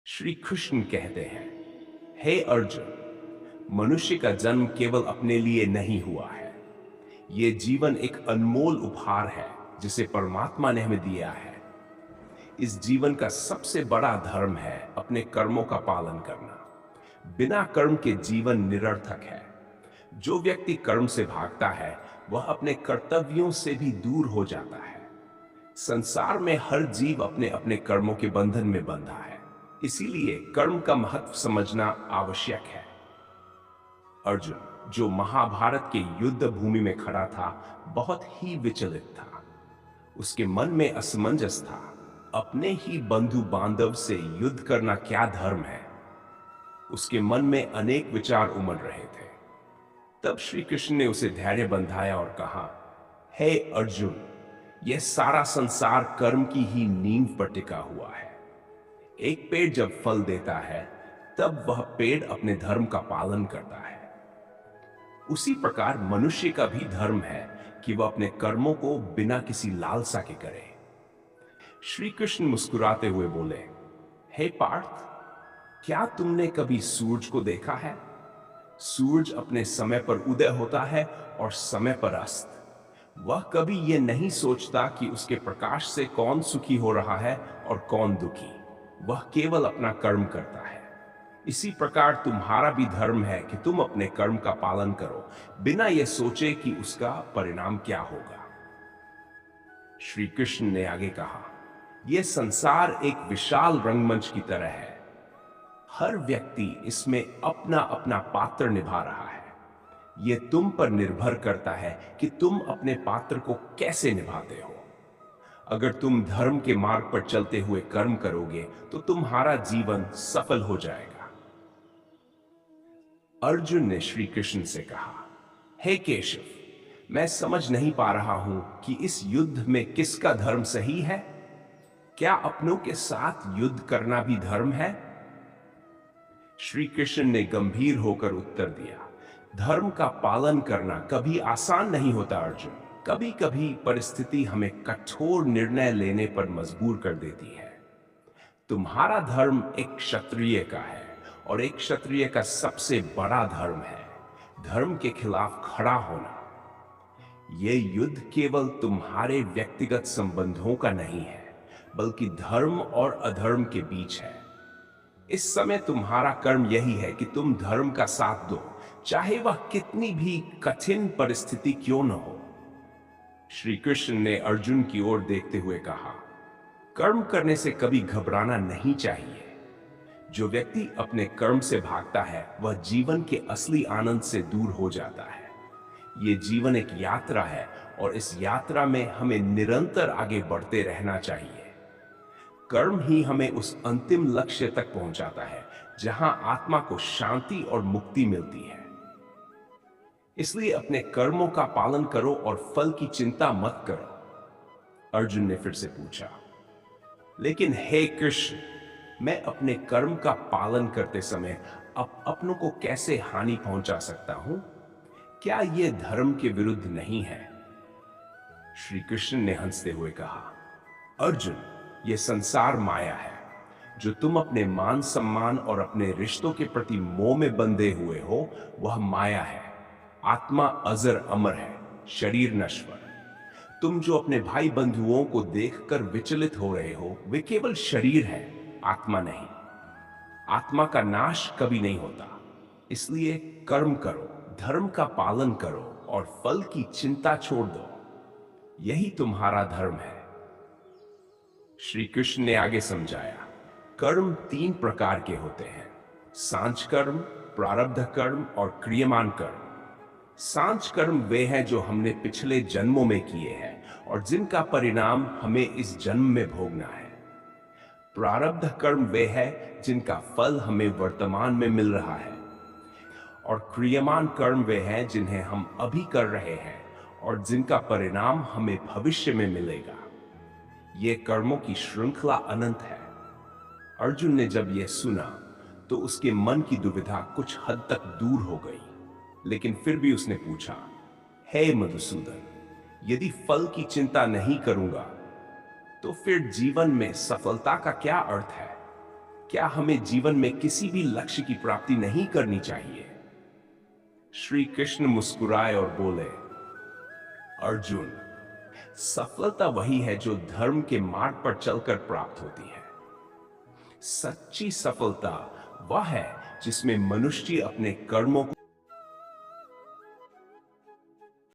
श्री कृष्ण कहते हैं, हे अर्जुन, मनुष्य का जन्म केवल अपने लिए नहीं हुआ है। ये जीवन एक अनमोल उपहार है जिसे परमात्मा ने हमें दिया है। इस जीवन का सबसे बड़ा धर्म है अपने कर्मों का पालन करना। बिना कर्म के जीवन निरर्थक है। जो व्यक्ति कर्म से भागता है वह अपने कर्तव्यों से भी दूर हो जाता है। संसार में हर जीव अपने अपने कर्मों के बंधन में बंधा है। इसीलिए कर्म का महत्व समझना आवश्यक है। अर्जुन, जो महाभारत के युद्ध भूमि में खड़ा था, बहुत ही विचलित था। उसके मन में असमंजस था। अपने ही बंधु बांधव से युद्ध करना क्या धर्म है? उसके मन में अनेक विचार उमड़ रहे थे। तब श्री कृष्ण ने उसे धैर्य बंधाया और कहा, हे अर्जुन, यह सारा संसार कर्म की ही नींव पर टिका हुआ है। एक पेड़ जब फल देता है तब वह पेड़ अपने धर्म का पालन करता है। उसी प्रकार मनुष्य का भी धर्म है कि वह अपने कर्मों को बिना किसी लालसा के करे। श्री कृष्ण मुस्कुराते हुए बोले, हे पार्थ, क्या तुमने कभी सूरज को देखा है? सूरज अपने समय पर उदय होता है और समय पर अस्त। वह कभी यह नहीं सोचता कि उसके प्रकाश से कौन सुखी हो रहा है और कौन दुखी। वह केवल अपना कर्म करता है। इसी प्रकार तुम्हारा भी धर्म है कि तुम अपने कर्म का पालन करो, बिना यह सोचे कि उसका परिणाम क्या होगा। श्री कृष्ण ने आगे कहा, यह संसार एक विशाल रंगमंच की तरह है। हर व्यक्ति इसमें अपना अपना पात्र निभा रहा है। यह तुम पर निर्भर करता है कि तुम अपने पात्र को कैसे निभाते हो। अगर तुम धर्म के मार्ग पर चलते हुए कर्म करोगे तो तुम्हारा जीवन सफल हो जाएगा। अर्जुन ने श्री कृष्ण से कहा, हे केशव, मैं समझ नहीं पा रहा हूं कि इस युद्ध में किसका धर्म सही है। क्या अपनों के साथ युद्ध करना भी धर्म है? श्री कृष्ण ने गंभीर होकर उत्तर दिया, धर्म का पालन करना कभी आसान नहीं होता अर्जुन। कभी कभी परिस्थिति हमें कठोर निर्णय लेने पर मजबूर कर देती है। तुम्हारा धर्म एक क्षत्रिय का है और एक क्षत्रिय का सबसे बड़ा धर्म है धर्म के खिलाफ खड़ा होना। यह युद्ध केवल तुम्हारे व्यक्तिगत संबंधों का नहीं है, बल्कि धर्म और अधर्म के बीच है। इस समय तुम्हारा कर्म यही है कि तुम धर्म का साथ दो, चाहे वह कितनी भी कठिन परिस्थिति क्यों न हो। श्री कृष्ण ने अर्जुन की ओर देखते हुए कहा, कर्म करने से कभी घबराना नहीं चाहिए। जो व्यक्ति अपने कर्म से भागता है वह जीवन के असली आनंद से दूर हो जाता है। ये जीवन एक यात्रा है और इस यात्रा में हमें निरंतर आगे बढ़ते रहना चाहिए। कर्म ही हमें उस अंतिम लक्ष्य तक पहुंचाता है जहां आत्मा को शांति और मुक्ति मिलती है। इसलिए अपने कर्मों का पालन करो और फल की चिंता मत करो। अर्जुन ने फिर से पूछा, लेकिन हे कृष्ण, मैं अपने कर्म का पालन करते समय अपनों को कैसे हानि पहुंचा सकता हूं? क्या यह धर्म के विरुद्ध नहीं है? श्री कृष्ण ने हंसते हुए कहा, अर्जुन, यह संसार माया है। जो तुम अपने मान सम्मान और अपने रिश्तों के प्रति मोह में बंधे हुए हो, वह माया है। आत्मा अजर अमर है, शरीर नश्वर। तुम जो अपने भाई बंधुओं को देखकर विचलित हो रहे हो, वे केवल शरीर है, आत्मा नहीं। आत्मा का नाश कभी नहीं होता। इसलिए कर्म करो, धर्म का पालन करो और फल की चिंता छोड़ दो। यही तुम्हारा धर्म है। श्री कृष्ण ने आगे समझाया, कर्म 3 प्रकार के होते हैं, सांझ कर्म, प्रारब्ध कर्म और क्रियमान कर्म। सांझ कर्म वे हैं जो हमने पिछले जन्मों में किए हैं और जिनका परिणाम हमें इस जन्म में भोगना है। प्रारब्ध कर्म वे हैं जिनका फल हमें वर्तमान में मिल रहा है और क्रियमान कर्म वे हैं जिन्हें हम अभी कर रहे हैं और जिनका परिणाम हमें भविष्य में मिलेगा। ये कर्मों की श्रृंखला अनंत है। अर्जुन ने जब यह सुना तो उसके मन की दुविधा कुछ हद तक दूर हो गई, लेकिन फिर भी उसने पूछा, हे मधुसूदन, यदि फल की चिंता नहीं करूंगा तो फिर जीवन में सफलता का क्या अर्थ है? क्या हमें जीवन में किसी भी लक्ष्य की प्राप्ति नहीं करनी चाहिए? श्री कृष्ण मुस्कुराए और बोले, अर्जुन, सफलता वही है जो धर्म के मार्ग पर चलकर प्राप्त होती है। सच्ची सफलता वह है जिसमें मनुष्य अपने कर्मों